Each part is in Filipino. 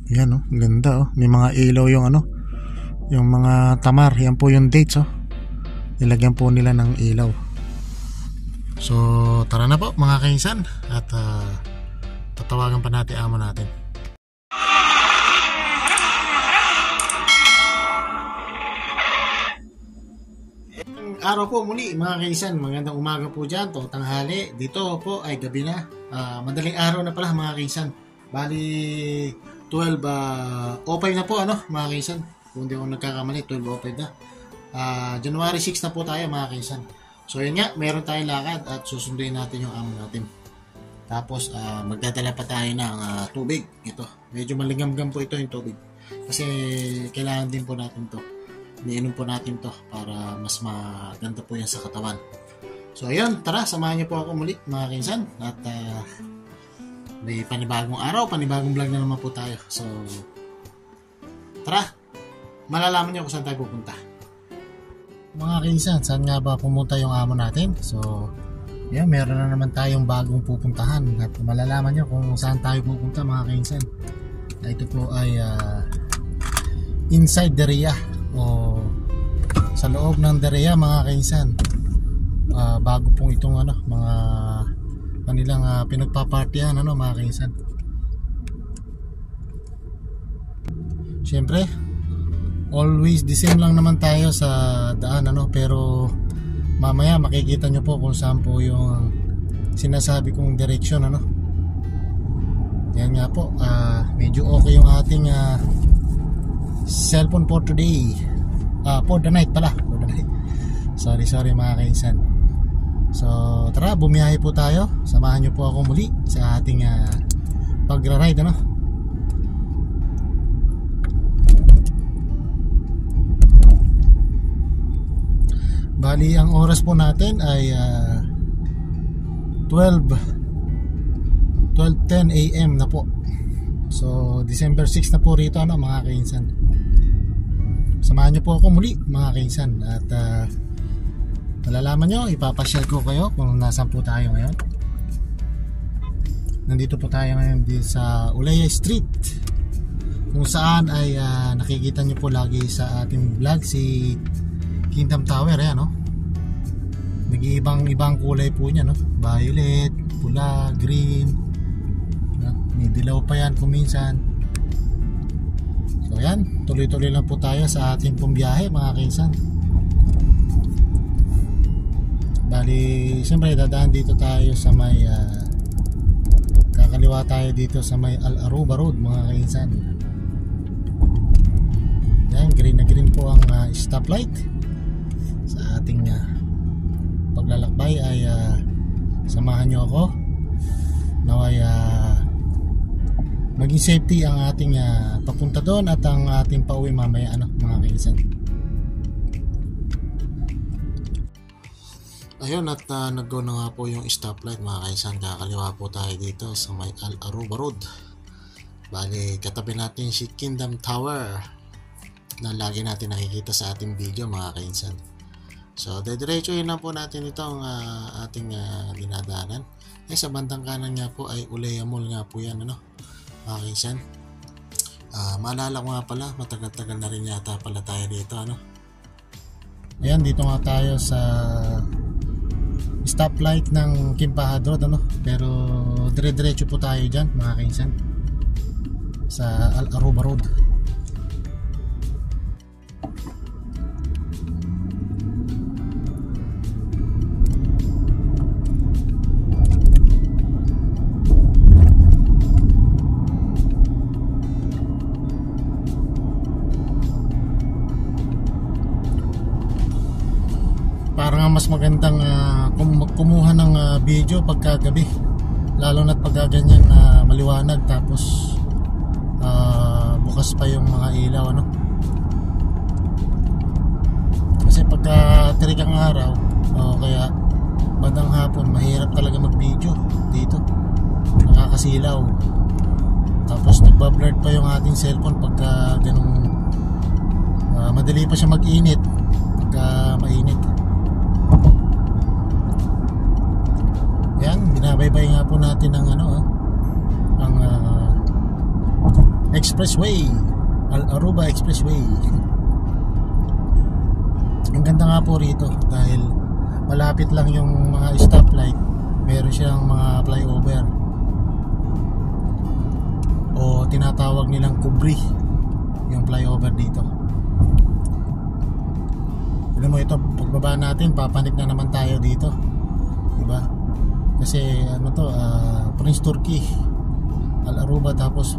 Yan oh, ganda oh. May mga ilaw yung ano, yung mga tamar. Yan po yung dates oh. Nilagyan po nila ng ilaw. So tara na po mga kainsan. At tatawagan pa natin amo natin. Araw po muli mga kaisan, magandang umaga po dyan, to tanghali, dito po ay gabi na, madaling araw na pala mga kaisan, bali 12:05 na po ano mga kaisan, kung hindi ako nagkakamali 12:05 na, January 6 na po tayo mga kaisan. So yun nga, meron tayong lakad at susunduin natin yung amo natin, tapos magdadala pa tayo ng tubig. Ito, medyo malingamgam po ito yung tubig kasi kailangan din po natin to, iniinom po natin to para mas maganda po yan sa katawan. So ayun, tara, samahan niyo po ako muli mga kainsan. At may panibagong araw, panibagong vlog na naman po tayo. So tara, malalaman niyo kung saan tayo pupunta. Mga kainsan, saan nga ba pumunta yung amo natin? So yan, meron na naman tayong bagong pupuntahan at malalaman niyo kung saan tayo pupunta mga kainsan. Ito po ay inside the Ria o sa loob ng Daria mga kainsan. Bago pong itong ano, mga kanilang pinagpapartihan ano mga kainsan. Siyempre always the same lang naman tayo sa daan ano, pero mamaya makikita nyo po kung saan po yung sinasabi kong direksyon ano. Yan nga po, medyo okay yung ating cellphone for today, for the night pala, for the night. Sorry mga kainsan. So tara, bumiyahe po tayo, samahan nyo po ako muli sa ating pagra-ride ano. Bali ang oras po natin ay 12:10 AM na po. So December 6 na po rito ano mga kainsan. Samahan nyo po ako muli mga kainsan. At malalaman nyo, ipapasyal ko kayo kung nasaan po tayo ngayon. Nandito po tayo ngayon sa Ulaya Street, kung saan ay nakikita nyo po lagi sa ating vlog si Kingdom Tower. Ayan no, nag-iibang kulay po niya no, violet, pula, green, may dilaw pa yan kuminsan. So yan, tuloy-tuloy lang po tayo sa ating pong biyahe mga kainsan. Bali siyempre dadaan dito tayo sa may kakaliwa tayo dito sa may Al Aruba Road mga kainsan. Yan, green na green po ang stoplight. Sa ating paglalakbay ay samahan nyo ako naway maging safety ang ating papunta doon at ang ating pauwi mamaya ano mga kainsan. Ayun, at nag-go na nga po yung stoplight mga kainsan. Kakaliwa po tayo dito sa may Al Aruba Road. Bali katabi natin si Kingdom Tower na lagi natin nakikita sa ating video mga kainsan. So dediretsuhin lang po natin itong ating dinadaanan. Sa bandang kanan nga po ay Ulaya Mall nga po yan ano mga kainsan. Maalala ko nga pala, matagal-tagal na rin yata pala tayo dito ano. Ayan, dito nga tayo sa stoplight ng Kimpahad Road ano, pero dire-diretso po tayo dyan mga kainsan sa Al Aruba Road. Parang mas magandang kumuha ng video pagka gabi, lalo na't pagka ganyan maliwanag tapos bukas pa yung mga ilaw ano. Kasi pagka tirigang araw o kaya bandang hapon, mahirap talaga mag video dito, nakakasilaw, tapos nagbablur pa yung ating cellphone pagka ganung madali pa siya mag-init pagka mainit. Yan, binabaybay nga po natin ang ano ang Expressway, Al-Aruba Expressway. Ang ganda nga po rito dahil malapit lang yung mga stoplight, meron siyang mga flyover o tinatawag nilang kubri, yung flyover dito. Alam mo, ito pagbaba natin papanik na naman tayo dito, diba? Kasi ano to, Prince Turki, Al-Aruba, tapos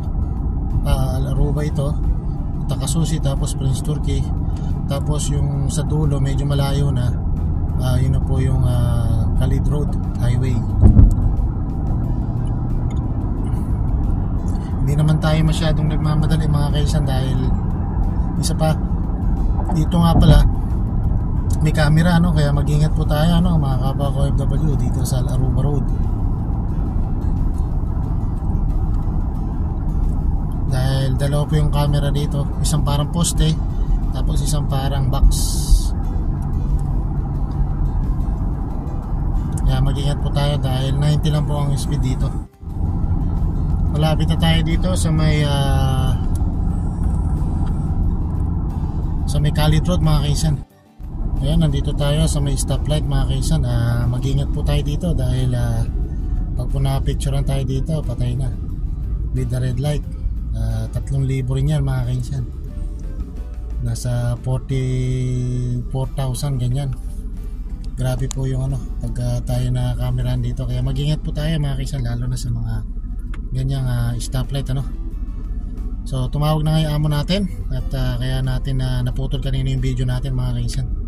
Al-Aruba ito, Takasusi, tapos Prince Turki, tapos yung sa dulo medyo malayo na, yun na po yung Khalid Road Highway. Hindi naman tayo masyadong nagmamadali mga kaisan dahil isa pa dito nga pala may camera, no? Kaya mag-ingat po tayo, no, mga kapwa ko OFW dito sa Al-Aruba Road. Dahil dalawa po yung camera dito, isang parang poste tapos isang parang box. Kaya mag-ingat po tayo dahil 90 lang po ang speed dito. Malapit na tayo dito sa may Khalid Road mga kaisan. Ayan, nandito tayo sa may stoplight mga kaisan. Mag-ingat po tayo dito dahil pag po na-picturean tayo dito, patay na with the red light. 3,000 rin yan mga kaisan. Nasa 44,000 ganyan. Grabe po yung ano pag tayo na camerahan dito. Kaya mag-ingat po tayo mga kaisan, lalo na sa mga ganyang stoplight, ano. So tumawag na nga yung amo natin at kaya natin naputol kanina yung video natin mga kaisan.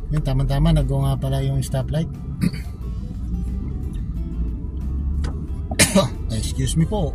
Yun, tama-tama, nag-go nga pala yung stoplight. Excuse me po.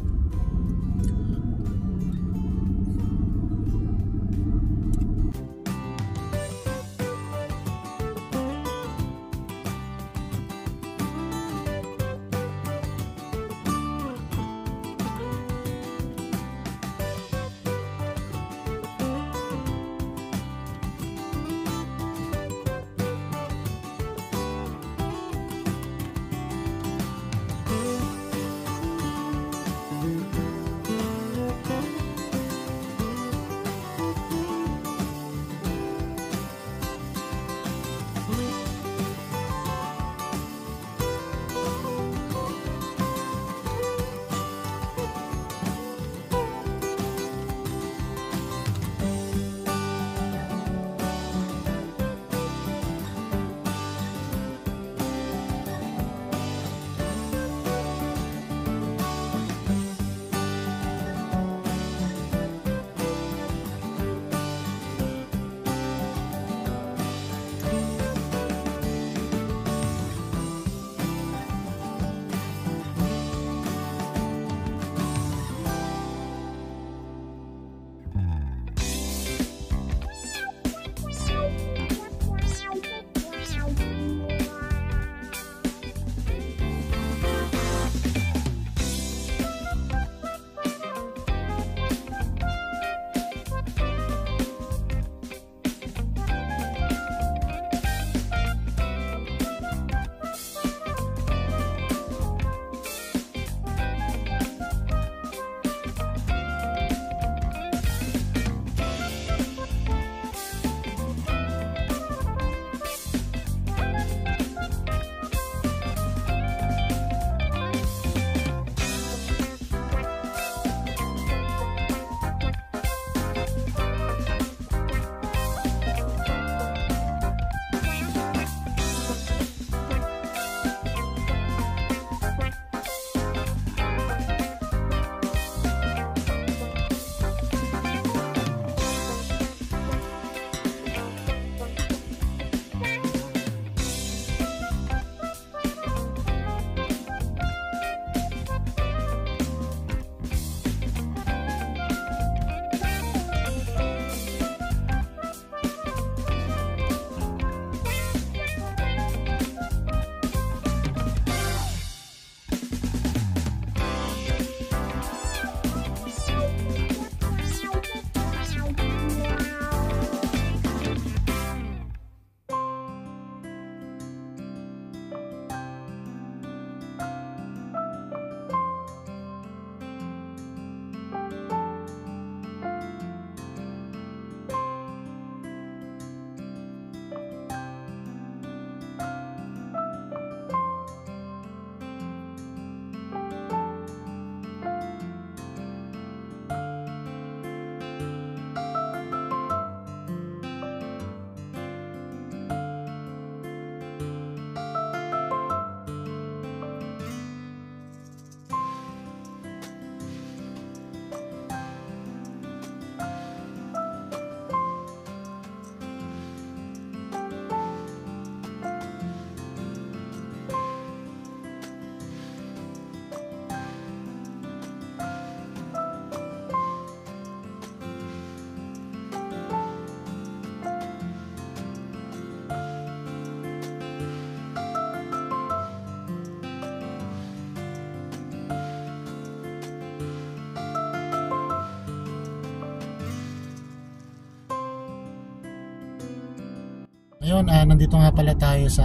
Ngayon, nandito nga pala tayo sa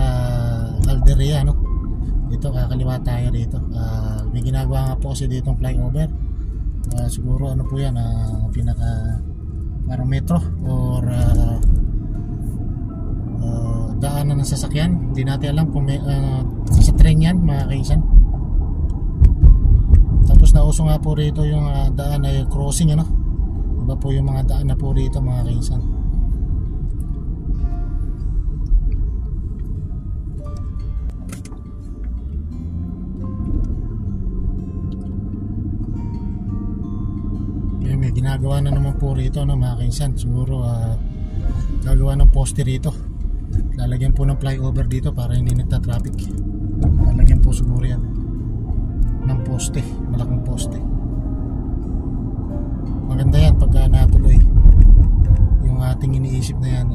Alderia, no? Dito, kakaliwa tayo dito. May ginagawa nga po kasi ditong flyover. Siguro ano po yan, pinaka parang metro or daanan ng sasakyan. Hindi natin alam kung may, sa train yan, mga kaisan. Tapos nauso nga po rito yung daan ay crossing, ano? Iba po yung mga daan na po rito, mga kaisan. May ginagawa na naman po rito, no, mga kaisan. Siguro gagawa ng poste rito. Lalagyan po ng flyover dito para hindi nagta-traffic. Lalagyan po siguro yan ng poste, malaking poste. Maganda yan pagka natuloy yung ating iniisip na yan.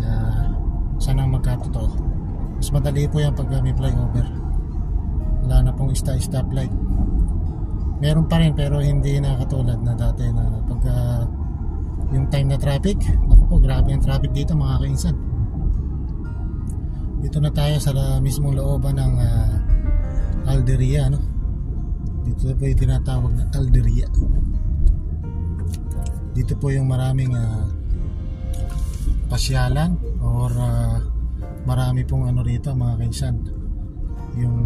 Sana magkatotoo. Mas madali po yan pagka may flyover. Wala na pong stoplight. Meron pa rin pero hindi na katulad na dati na pagka yung time na traffic. Naku po, grabe yung traffic dito, mga kainsan. Dito na tayo sa mismong looban ng Alderia, no? Dito po yung tinatawag na Alderia. Dito po yung maraming pasyalan or marami pong ano rito, mga kaisan, yung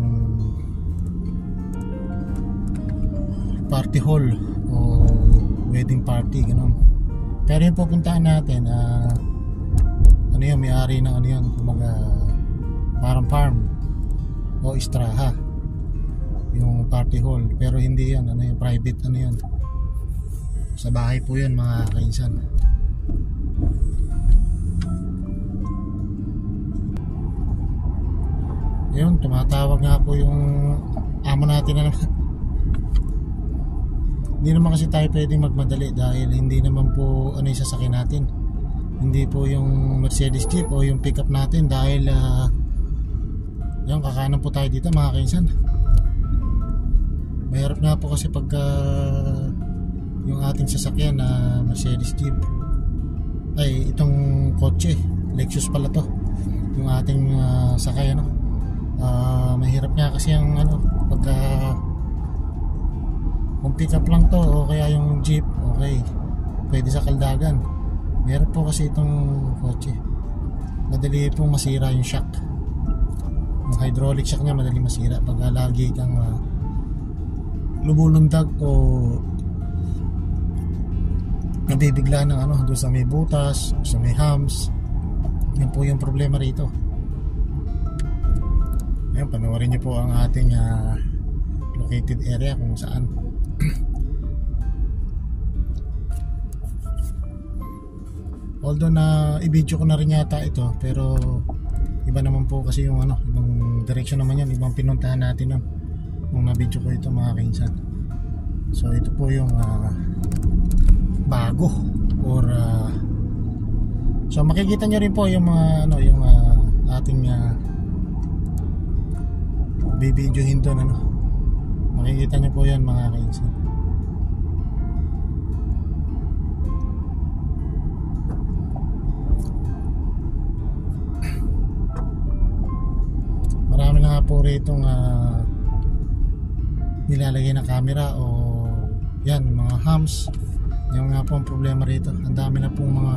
party hall o wedding party, gano'n. Pero yung pupuntahan natin, ano yun, may-ari ng ano yun, kumaga parang farm o istraha yung party hall, pero hindi yun, ano yun, private, ano yun, sa bahay po yun, mga kainsan. Yun, tumatawag nga po yung amo natin na naman. Hindi naman kasi tayo pwedeng magmadali dahil hindi naman po ano yung sasakyan natin, hindi po yung Mercedes Jeep o yung pickup natin, dahil yung kakanan po tayo dito, mga kainsan. Mahirap nga po kasi pagka yung ating sasakyan na Mercedes Jeep, ay itong kotse Lexus pala to, yung ating sakay, ano. Mahirap nga kasi yung ano, pagka kung pick up lang to o kaya yung jeep, okay, pwede sa kaldagan. Meron po kasi itong kotse, madali pong masira yung shock. Yung hydraulic shock niya madali masira pag lagi kang lumulundag o nabibigla ng ano doon sa may butas, sa may hams. Yan po yung problema rito. Ayan, panoorin nyo po ang ating located area kung saan. Although na i-video ko na rin yata ito, pero iba naman po kasi yung ano, ibang direction naman yan, ibang pinuntahan natin nun nung na-video ko ito, mga kainsan. So ito po yung bago or so makikita nyo rin po yung mga ano, yung ating bibidyohin doon, ano. Makikita nyo po yan, mga kainsan. Marami na nga po rito nilalagay na camera o yan, mga hams. Yung nga po ang problema rito, ang dami na pong mga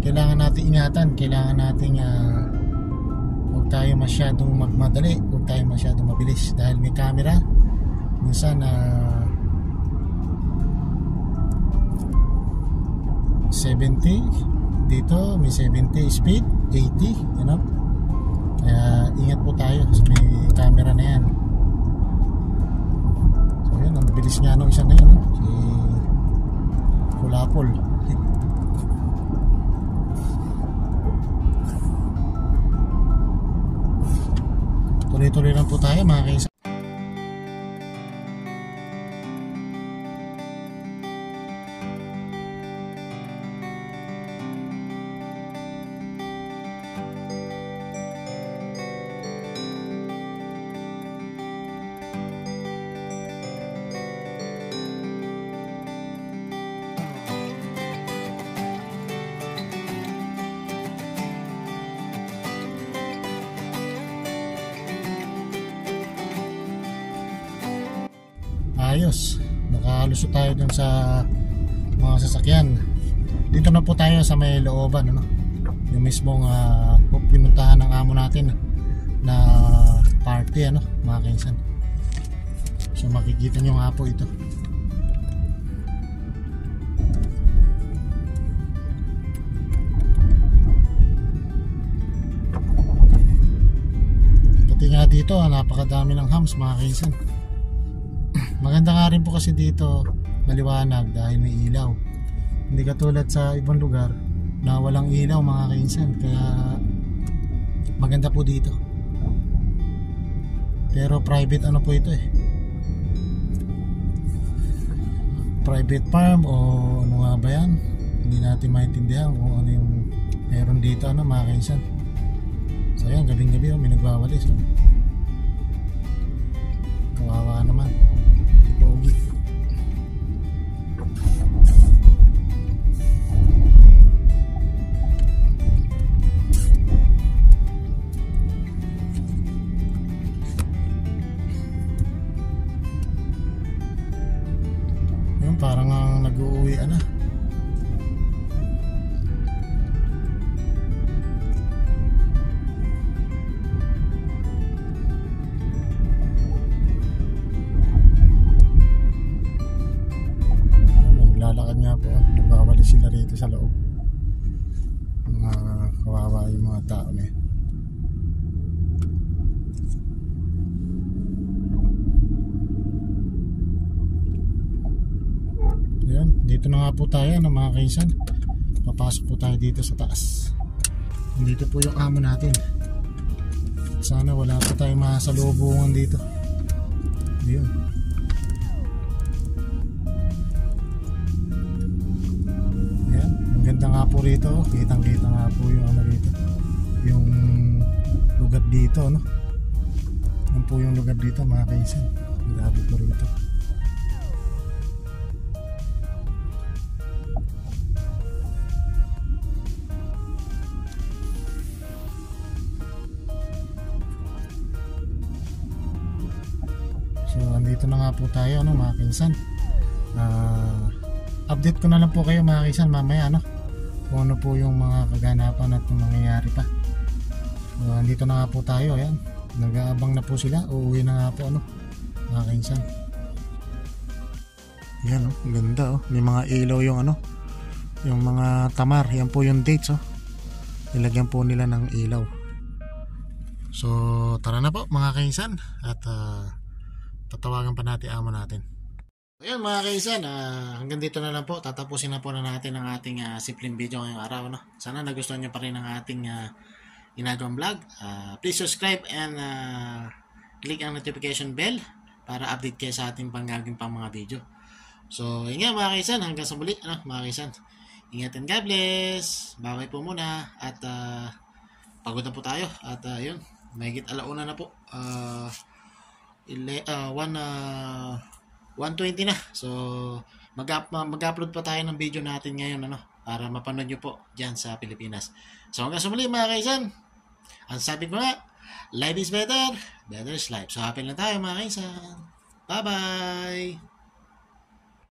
kailangan natin ingatan. Kailangan natin huwag tayo masyadong magmadali, huwag tayo masyadong mabilis dahil may camera. Minsan 70 dito, may 70 speed, 80, you know. Kaya ingat po tayo sa may camera na yan. So yun, ang bilis nga nung isa na yun, si Kulapol. Tuloy-tuloy lang po tayo, mga kaisa. maayos. Nakalusot tayo dun sa mga sasakyan. Dito na po tayo sa may looban, ano? Yung mismong pinuntahan ng amo natin na party, ano, mga kainsan. So makikita nyo nga po ito. Pati nga dito napakadami ng hams, mga kainsan. Maganda nga rin po kasi dito maliwanag dahil may ilaw. Hindi katulad sa ibang lugar na walang ilaw, mga kainsan. Kaya maganda po dito. Pero private ano po ito private farm o ano nga ba yan, hindi natin maintindihan kung ano yung meron dito, ano, mga kainsan. So yan, gabing gabi may nagwawalis, kawawa naman, pogi. Parang nag-uuwi na. Naglalakad nga po. Nagbawali sila rito sa loob. Mga kawawa yung mga tao na yun. Ayan, dito na nga po tayo, no, mga kainsan. Papasok po tayo dito sa taas. Dito po yung amo natin. Sana wala po tayong masalubungan dito. Ayun. Ayan, ang ganda nga po rito. Kitang kita nga po yung ano rito, yung lugar dito, no? Yan po yung lugar dito, mga kainsan. Grabe po rito. So andito na nga po tayo, ano, mga kainsan. Update ko na lang po kayo, mga kainsan, mamaya, ano, kung ano po yung mga kaganapan at yung mangyayari pa. So andito na nga po tayo. Ayan, nag-aabang na po sila. Uuwi na nga po, ano, mga kainsan. Yan, oh, ang ganda, oh. May mga ilaw yung ano, yung mga tamar. Yan po yung dates, oh. Nilagyan po nila ng ilaw. So tara na po, mga kainsan, at tatawagan pa natin amo natin. Ayan, mga kaisan, hanggang dito na lang po. Tatapusin na po na natin ang ating simpleng video ngayong araw, no? Sana nagustuhan nyo pa rin ang ating ginagawang vlog. Please subscribe and click ang notification bell para update kayo sa ating panggagawin pang mga video. So yun nga, mga kaisan, hanggang sa muli, ano, mga kaisan. Ingat and God bless. Bye po muna. At pagod na po tayo. At yun, mahigit alauna na po. 1:20 na. So mag-upload pa tayo ng video natin ngayon, ano, para mapanood nyo po dyan sa Pilipinas. So hanggang sa muli, mga kaisan. Ang sabi ko nga, life is better, better is life. So happy lang tayo, mga kaisan. Bye bye.